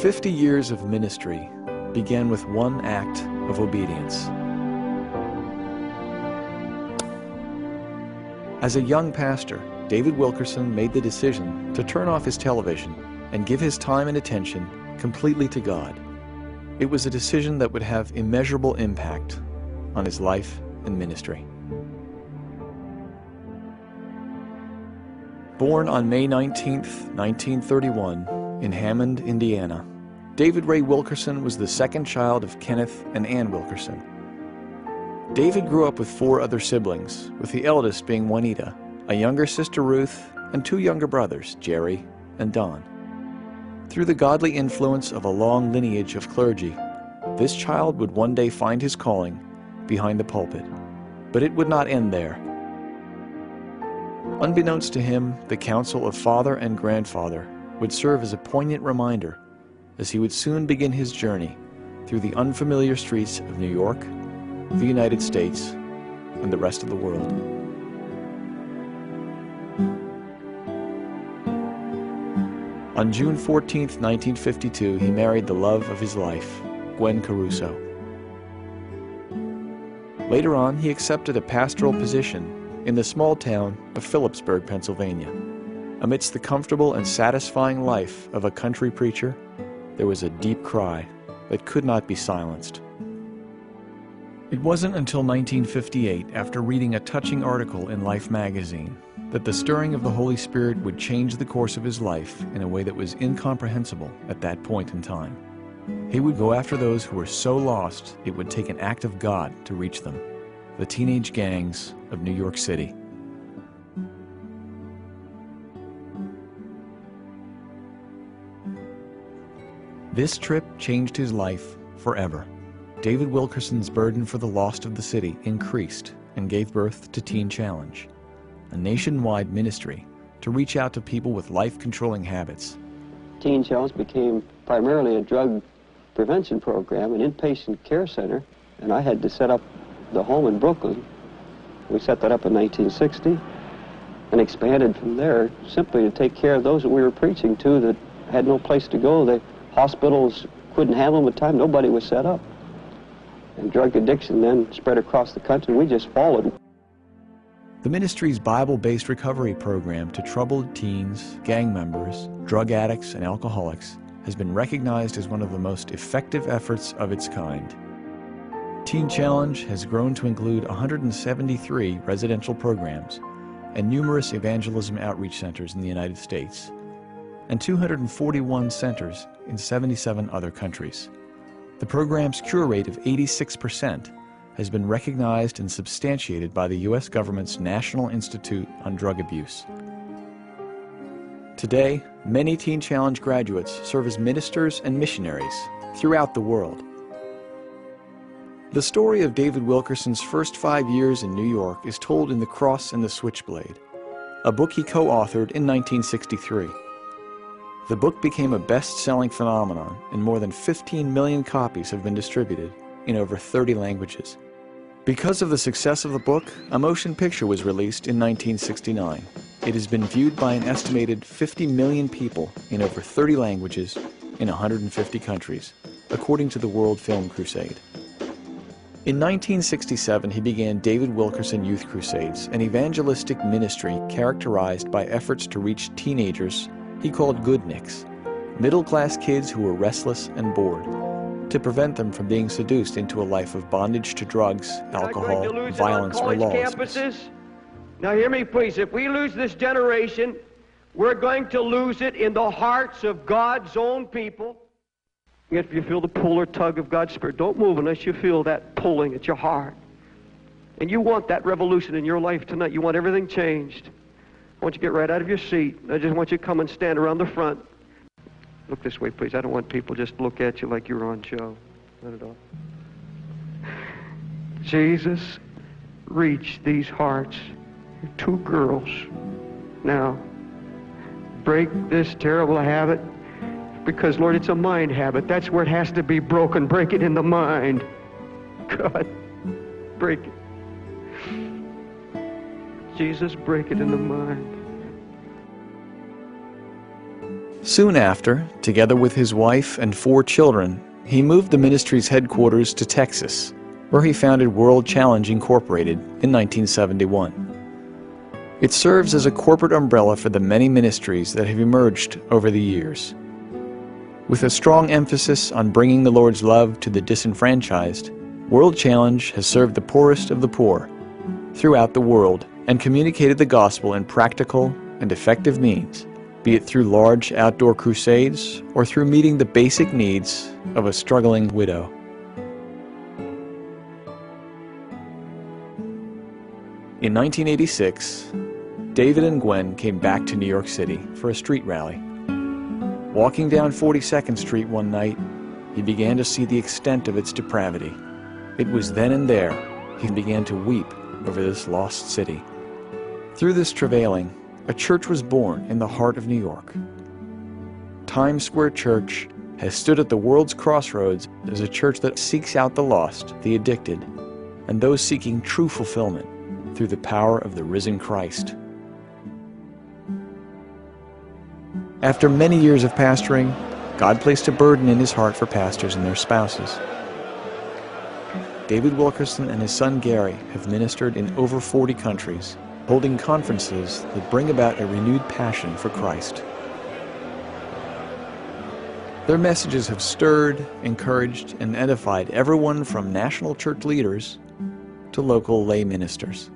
50 years of ministry began with one act of obedience. As a young pastor, David Wilkerson made the decision to turn off his television and give his time and attention completely to God. It was a decision that would have immeasurable impact on his life and ministry. Born on May 19, 1931, in Hammond, Indiana, David Ray Wilkerson was the second child of Kenneth and Ann Wilkerson. David grew up with 4 other siblings, with the eldest being Juanita, a younger sister Ruth, and 2 younger brothers, Jerry and Don. Through the godly influence of a long lineage of clergy, this child would one day find his calling behind the pulpit. But it would not end there. Unbeknownst to him, the counsel of father and grandfather would serve as a poignant reminder as he would soon begin his journey through the unfamiliar streets of New York, the United States, and the rest of the world. On June 14, 1952, he married the love of his life, Gwen Caruso. Later on, he accepted a pastoral position in the small town of Phillipsburg, Pennsylvania. Amidst the comfortable and satisfying life of a country preacher, there was a deep cry that could not be silenced. It wasn't until 1958, after reading a touching article in Life magazine, that the stirring of the Holy Spirit would change the course of his life in a way that was incomprehensible at that point in time. He would go after those who were so lost it would take an act of God to reach them, the teenage gangs of New York City. This trip changed his life forever. David Wilkerson's burden for the lost of the city increased and gave birth to Teen Challenge, a nationwide ministry to reach out to people with life-controlling habits. Teen Challenge became primarily a drug prevention program, an inpatient care center, and I had to set up the home in Brooklyn. We set that up in 1960 and expanded from there simply to take care of those that we were preaching to that had no place to go. The hospitals couldn't handle them at the time. Nobody was set up. And drug addiction then spread across the country. We just followed. The ministry's Bible-based recovery program to troubled teens, gang members, drug addicts, and alcoholics has been recognized as one of the most effective efforts of its kind. Teen Challenge has grown to include 173 residential programs and numerous evangelism outreach centers in the United States, and 241 centers in 77 other countries. The program's cure rate of 86% has been recognized and substantiated by the U.S. government's National Institute on Drug Abuse. Today, many Teen Challenge graduates serve as ministers and missionaries throughout the world. The story of David Wilkerson's first 5 years in New York is told in The Cross and the Switchblade, a book he co-authored in 1963. The book became a best-selling phenomenon, and more than 15 million copies have been distributed in over 30 languages. Because of the success of the book, a motion picture was released in 1969. It has been viewed by an estimated 50 million people in over 30 languages in 150 countries, according to the World Film Crusade. In 1967, he began David Wilkerson Youth Crusades, an evangelistic ministry characterized by efforts to reach teenagers he called goodniks, middle-class kids who were restless and bored, to prevent them from being seduced into a life of bondage to drugs, alcohol, violence, or lawlessness. Now hear me please, if we lose this generation, we're going to lose it in the hearts of God's own people. If you feel the pull or tug of God's Spirit, don't move unless you feel that pulling at your heart. And you want that revolution in your life tonight. You want everything changed. I want you to get right out of your seat. I just want you to come and stand around the front. Look this way, please. I don't want people just to look at you like you're on show. Not at all. Jesus, reach these hearts. You're 2 girls. Now, break this terrible habit, because, Lord, it's a mind habit. That's where it has to be broken. Break it in the mind. God, break it. Jesus, break it in the mind. Soon after, together with his wife and 4 children, he moved the ministry's headquarters to Texas, where he founded World Challenge Incorporated in 1971. It serves as a corporate umbrella for the many ministries that have emerged over the years. With a strong emphasis on bringing the Lord's love to the disenfranchised, World Challenge has served the poorest of the poor throughout the world and communicated the gospel in practical and effective means, be it through large outdoor crusades or through meeting the basic needs of a struggling widow. In 1986, David and Gwen came back to New York City for a street rally. Walking down 42nd Street one night, he began to see the extent of its depravity. It was then and there he began to weep over this lost city. Through this travailing, a church was born in the heart of New York. Times Square Church has stood at the world's crossroads as a church that seeks out the lost, the addicted, and those seeking true fulfillment through the power of the risen Christ. After many years of pastoring, God placed a burden in his heart for pastors and their spouses. David Wilkerson and his son Gary have ministered in over 40 countries, holding conferences that bring about a renewed passion for Christ. Their messages have stirred, encouraged, and edified everyone from national church leaders to local lay ministers.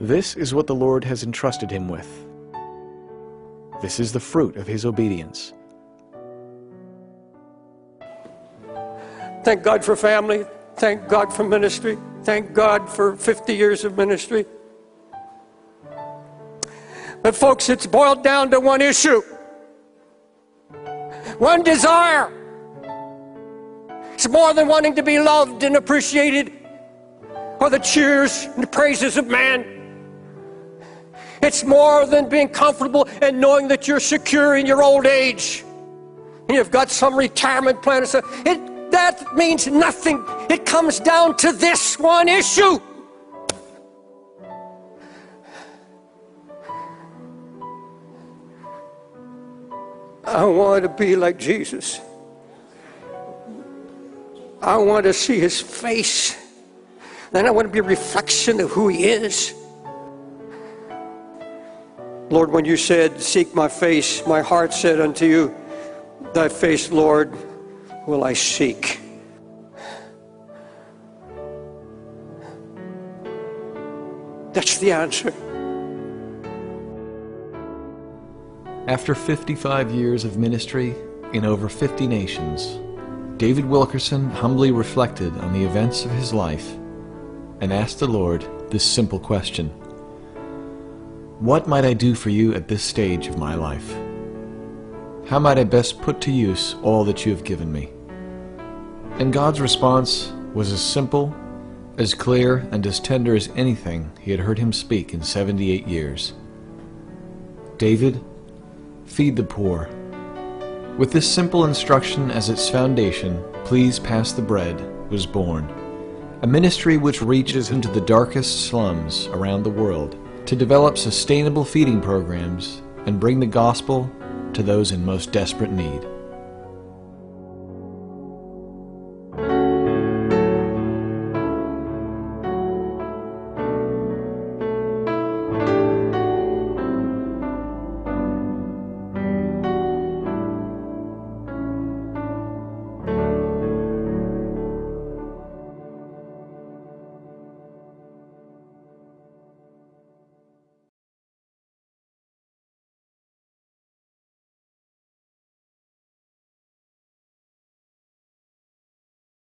This is what the Lord has entrusted him with. This is the fruit of his obedience. Thank God for family. Thank God for ministry. Thank God for 50 years of ministry. But folks, it's boiled down to one issue. One desire. It's more than wanting to be loved and appreciated or the cheers and the praises of man. It's more than being comfortable and knowing that you're secure in your old age. And you've got some retirement plan. That means nothing. It comes down to this one issue. I want to be like Jesus. I want to see his face. Then I want to be a reflection of who he is. Lord, when you said, seek my face, my heart said unto you, thy face, Lord, will I seek. That's the answer. After 55 years of ministry in over 50 nations, David Wilkerson humbly reflected on the events of his life and asked the Lord this simple question: what might I do for you at this stage of my life? How might I best put to use all that you have given me? And God's response was as simple, as clear, and as tender as anything he had heard him speak in 78 years. David, feed the poor. With this simple instruction as its foundation, Please Pass the Bread was born, a ministry which reaches into the darkest slums around the world to develop sustainable feeding programs and bring the gospel to those in most desperate need.